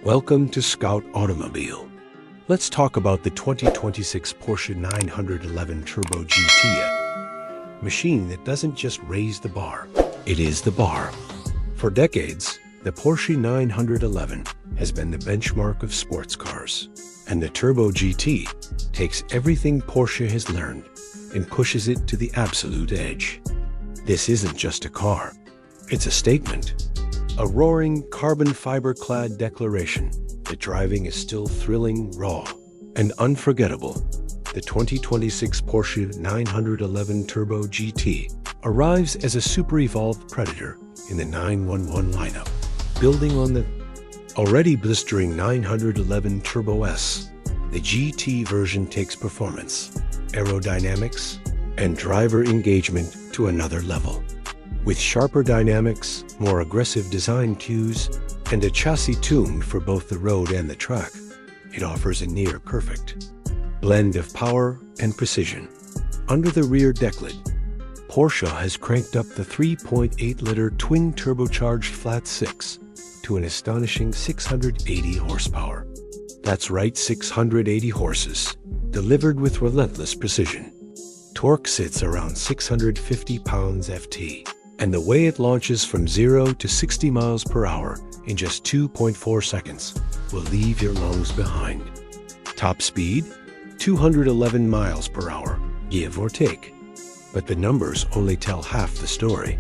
Welcome to Scout Automobile. Let's talk about the 2026 Porsche 911 Turbo GT, a machine that doesn't just raise the bar, it is the bar. For decades, the Porsche 911 has been the benchmark of sports cars, and the Turbo GT takes everything Porsche has learned and pushes it to the absolute edge. This isn't just a car, it's a statement. A roaring carbon fiber-clad declaration that driving is still thrilling, raw, and unforgettable. The 2026 Porsche 911 Turbo GT arrives as a super-evolved predator in the 911 lineup. Building on the already blistering 911 Turbo S, the GT version takes performance, aerodynamics, and driver engagement to another level. With sharper dynamics, more aggressive design cues, and a chassis tuned for both the road and the track, it offers a near-perfect blend of power and precision. Under the rear deck lid, Porsche has cranked up the 3.8-liter twin-turbocharged flat-six to an astonishing 680 horsepower. That's right, 680 horses, delivered with relentless precision. Torque sits around 650 pounds-ft. And the way it launches from 0 to 60 miles per hour in just 2.4 seconds will leave your lungs behind. Top speed? 211 miles per hour, give or take. But the numbers only tell half the story.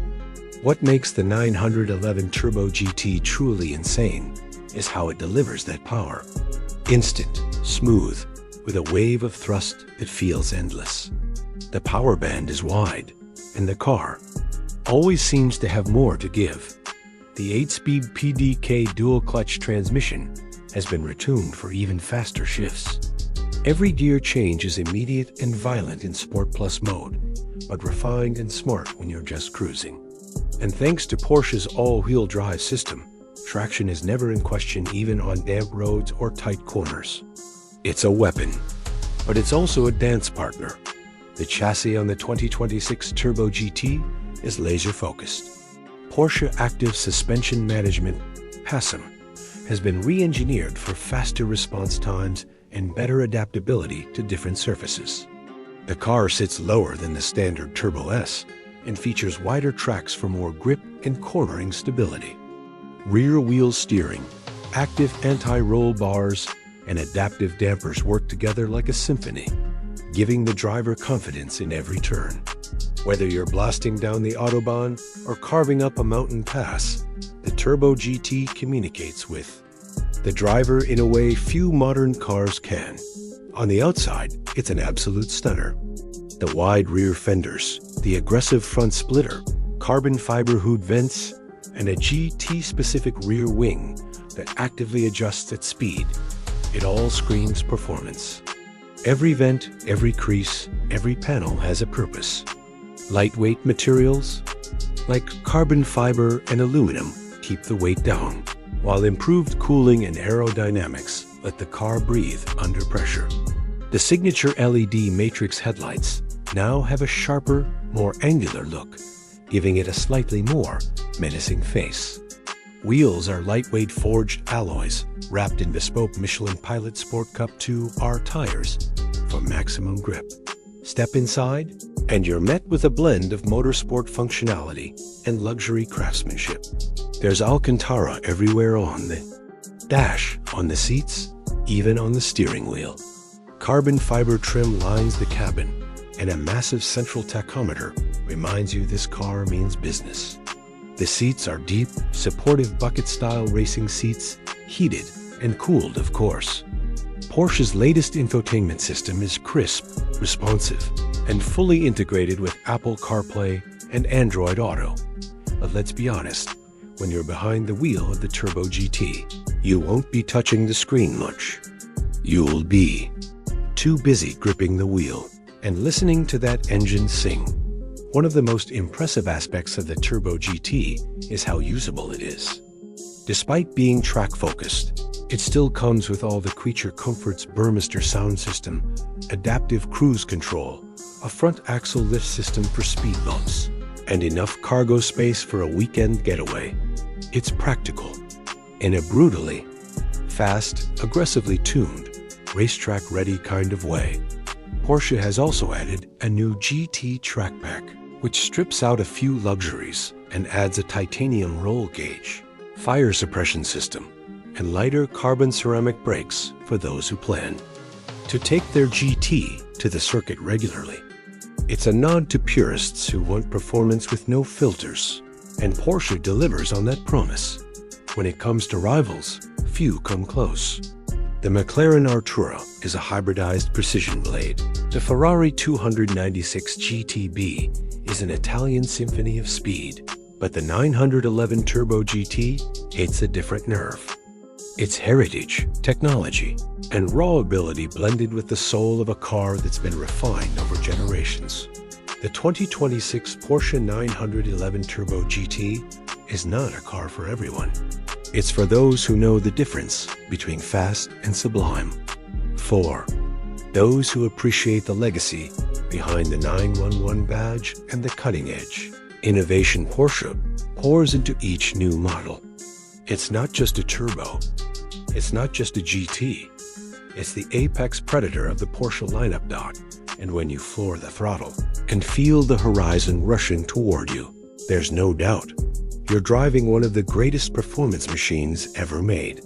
What makes the 911 Turbo GT truly insane is how it delivers that power. Instant, smooth, with a wave of thrust that feels endless. The power band is wide, and the car always seems to have more to give. The 8-speed PDK dual-clutch transmission has been retuned for even faster shifts. Every gear change is immediate and violent in Sport Plus mode, but refined and smart when you're just cruising. And thanks to Porsche's all-wheel drive system, traction is never in question even on damp roads or tight corners. It's a weapon, but it's also a dance partner. The chassis on the 2026 Turbo GT is laser-focused. Porsche Active Suspension Management, PASM, has been re-engineered for faster response times and better adaptability to different surfaces. The car sits lower than the standard Turbo S and features wider tracks for more grip and cornering stability. Rear-wheel steering, active anti-roll bars, and adaptive dampers work together like a symphony, giving the driver confidence in every turn. Whether you're blasting down the Autobahn or carving up a mountain pass, the Turbo GT communicates with the driver in a way few modern cars can. On the outside, it's an absolute stunner. The wide rear fenders, the aggressive front splitter, carbon fiber hood vents, and a GT-specific rear wing that actively adjusts at speed. It all screams performance. Every vent, every crease, every panel has a purpose. Lightweight materials, like carbon fiber and aluminum, keep the weight down, while improved cooling and aerodynamics let the car breathe under pressure. The signature LED matrix headlights now have a sharper, more angular look, giving it a slightly more menacing face. Wheels are lightweight forged alloys wrapped in bespoke Michelin Pilot Sport Cup 2R tires for maximum grip. Step inside, and you're met with a blend of motorsport functionality and luxury craftsmanship. There's Alcantara everywhere on the dash, on the seats, even on the steering wheel. Carbon fiber trim lines the cabin, and a massive central tachometer reminds you this car means business. The seats are deep, supportive bucket-style racing seats, heated and cooled, of course. Porsche's latest infotainment system is crisp, responsive, and fully integrated with Apple CarPlay and Android Auto. But let's be honest, when you're behind the wheel of the Turbo GT, you won't be touching the screen much. You'll be too busy gripping the wheel and listening to that engine sing. One of the most impressive aspects of the Turbo GT is how usable it is. Despite being track-focused, it still comes with all the creature comforts: Burmester sound system, adaptive cruise control, a front axle lift system for speed bumps, and enough cargo space for a weekend getaway. It's practical in a brutally fast, aggressively tuned, racetrack-ready kind of way. Porsche has also added a new GT track pack, which strips out a few luxuries and adds a titanium roll gauge, fire suppression system, and lighter carbon ceramic brakes for those who plan to take their GT to the circuit regularly. It's a nod to purists who want performance with no filters, and Porsche delivers on that promise. When it comes to rivals, few come close. The McLaren Artura is a hybridized precision blade. The Ferrari 296 GTB is an Italian symphony of speed, but the 911 Turbo GT hits a different nerve. Its heritage, technology, and raw ability blended with the soul of a car that's been refined over generations. The 2026 Porsche 911 Turbo GT is not a car for everyone. It's for those who know the difference between fast and sublime. 4. Those who appreciate the legacy behind the 911 badge and the cutting edge innovation Porsche pours into each new model. It's not just a turbo. It's not just a GT. It's the apex predator of the Porsche lineup dot. And when you floor the throttle and feel the horizon rushing toward you, there's no doubt you're driving one of the greatest performance machines ever made.